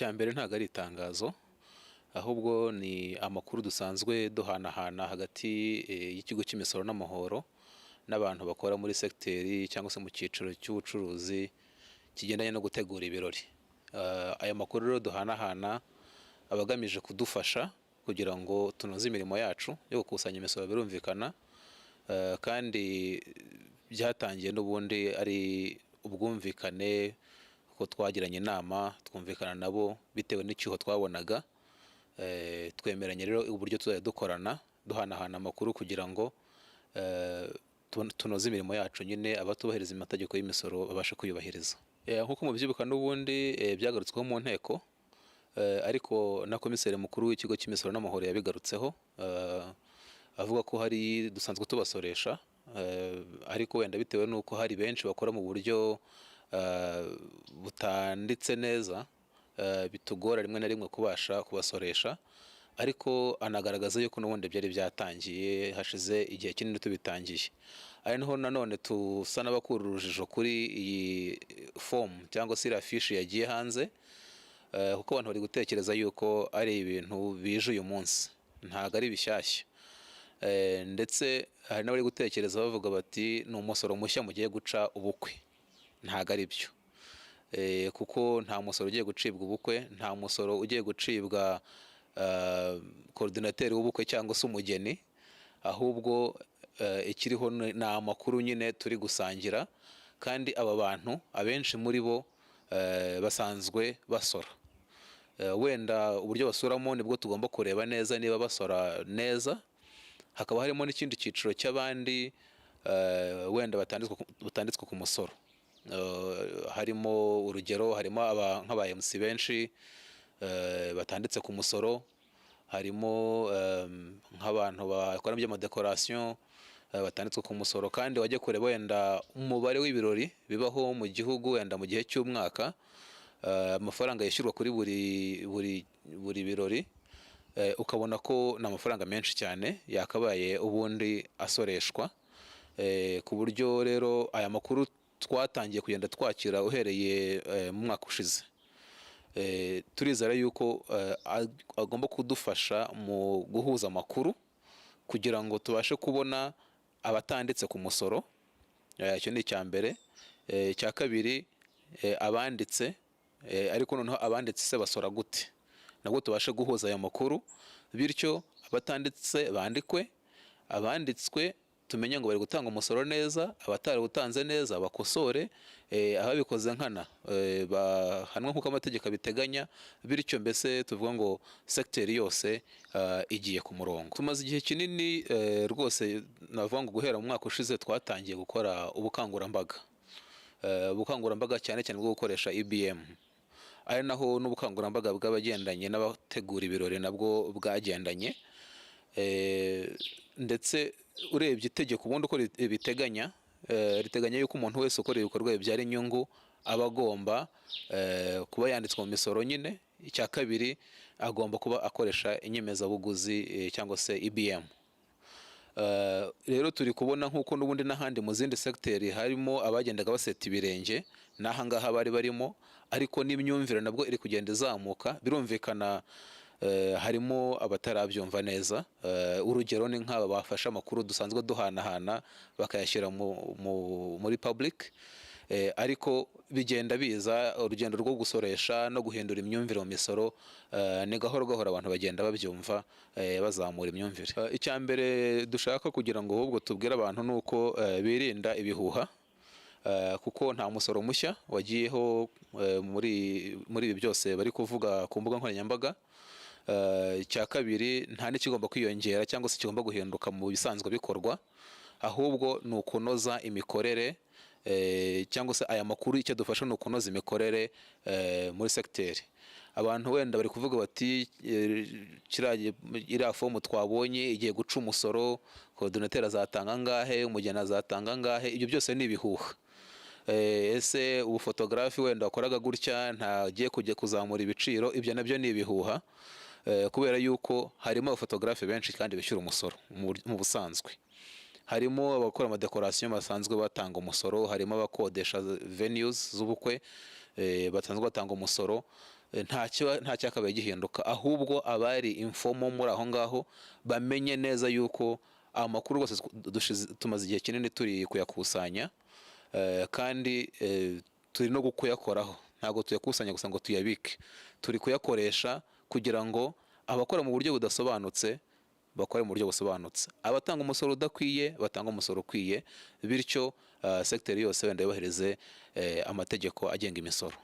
Icyambere ntago ari itangazo, ahubwo ni amakuru dusanzwe duhanahana hagati y'ikigo cy'imisoro n'amahoro n'abantu bakora muri segiteri cyangwa se mu cyiciro cy'ubucuruzi kigendanye no gutegura ibirori. Aya makuru rero duhanahana abagamije kudufasha kugira ngo tunoze imirimo yacu yo gukusanya imisoro birumvikana, kandi byatangiye n'ubundi ari ubwumvikane ko twagiranye inama twumvikana nabo bitewe n'icyuho twabonaga, twemeranya rero uburyo tuzajya dukorana duhanahana amakuru kugira ngo tunoze imirimo yacu, nyine abatubahiriza amategeko y'imisoro babashe kuyubahiriza. Nk'uko mubyibuka n'ubundi byagarutsweho mu nteko, ariko na komiseri mukuru w'ikigo cy'imisoro n'amahoro yabigarutseho, avuga ko hari dusanzwe tubasoresha, ariko wenda bitewe n'uko hari benshi bakora mu buryo butanditse neza, bitugora rimwe na rimwe kubasha kubasoresha, ariko anagaragaza yuko n'ubundi byari byatangiye hashize igihe kinini tubitangiye. Ari naho nanone tusa n'abakura urujijo kuri iyi fomu cyangwa se iriya fishi yagiye hanze, kuko abantu bari gutekereza yuko ari ibintu bije uyu munsi, ntabwo ari bishyashya. Ndetse hari n'abari gutekereza bavuga bati ni umusoro mushya mugiye guca ubukwe. Ntabwo ari byo, kuko nta musoro ugiye gucibwa ubukwe, nta musoro ugiye gucibwa korodinateri w'ubukwe cyangwa se umugeni, ahubwo ikiriho ni amakuru nyine turi gusangira, kandi aba bantu abenshi muri bo basanzwe basora. Wenda uburyo basuramo nibwo tugomba kureba neza niba basora neza. Hakaba harimo n'ikindi cyiciro cy'abandi wenda batanditswe ku musoro. Harimo urugero, harimo nk'aba MC benshi batanditse ku musoro, harimo nk'abantu bakora by'amadekorasiyo batanditswe ku musoro, kandi wajya kureba wenda umubare w'ibirori bibaho mu gihugu wenda mu gihe cy'umwaka, amafaranga yishyurwa kuri buri birori, ukabona ko ni amafaranga menshi cyane yakabaye ubundi asoreshwa, ku buryo rero aya makuru twatangiye kugenda twakira uhereye mu mwaka ushize. Turizera yuko agomba kudufasha mu guhuza amakuru kugira ngo tubashe kubona abatanditse ku musoro. Icyo ni icyambere. Icya kabiri, abanditse, ariko noneho abanditse se basora gute, nabwo tubashe guhuza aya makuru, bityo abatanditse bandikwe, abanditswe tumenye ngo bari gutanga umusoro neza, abatari utanze neza bakosore, ababikoze nkana bahanwa nk'uko amategeko abiteganya, bityo mbese tuvuga ngo segiteri yose igiye ku murongo. Tumaze igihe kinini rwose, navuga ngo guhera mu mwaka ushize twatangiye gukora ubukangurambaga, cyane cyane bwo gukoresha EBM, ari naho n'ubukangurambaga bw'abagendanye n'abategura ibirori nabwo bwagendanye. Ndetse urebye itegeko ubundi uko riteganya yuko umuntu wese ukora ibikorwa bibyara inyungu aba agomba kuba yanditswe mu misoro nyine. Icya kabiri, agomba kuba akoresha inyemezabuguzi cyangwa se EBM. Rero turi kubona nk'uko n'ubundi n'ahandi mu zindi segiteri harimo abagendaga baseta ibirenge, n'aha ngaha bari barimo, ariko n'imyumvire nabwo iri kugenda izamuka. Birumvikana harimo abatarabyumva neza, urugero ni nk'aba bafashe amakuru dusanzwe duhanahana bakayashyira muri public, ariko bigenda biza urugendo rwo gusoresha no guhindura imyumvire mu misoro, ni gahoro gahoro abantu bagenda babyumva, bazamura imyumvire. Icyambere dushaka kugira ngo ahubwo tubwire abantu ni uko birinda ibihuha, kuko nta musoro mushya wagiyeho muri ibi byose bari kuvuga ku mbuga nkoranyambaga. Icya kabiri, nta n'ikigomba kwiyongera cyangwa se kigomba guhinduka mu bisanzwe bikorwa, ahubwo ni ukunoza imikorere, cyangwa se aya makuru icyo dufasha ni ukunoza imikorere muri segiteri. Abantu wenda bari kuvuga bati iriya fomu twabonye igiye guca umusoro, korodinateri azatanga angahe, umugeni azatanga angahe. Ibyo byose ni ibihuha. Ese ubufotogarafi wenda wakoraga gutya ntagiye kujya kuzamura ibiciro, ibyo nabyo ni ibihuha, kubera yuko harimo abafotogarafi benshi kandi bishyura umusoro mu busanzwe. Harimo abakora amadekorasiyo basanzwe batanga umusoro, harimo abakodesha venues z'ubukwe basanzwe batanga umusoro, nta cyakabaye gihinduka, ahubwo abari imfomo muri aho ngaho bamenye neza yuko amakuru rwose tumaze igihe kinini turi kuyakusanya, kandi turi no kuyakoraho. Ntabwo tuyakusanya gusa ngo tuyabike, turi kuyakoresha kugira ngo abakora mu buryo budasobanutse bakore mu buryo busobanutse, abatanga umusoro udakwiye batanga umusoro ukwiye, bityo sekiteri yose wenda yubahirize amategeko agenga imisoro.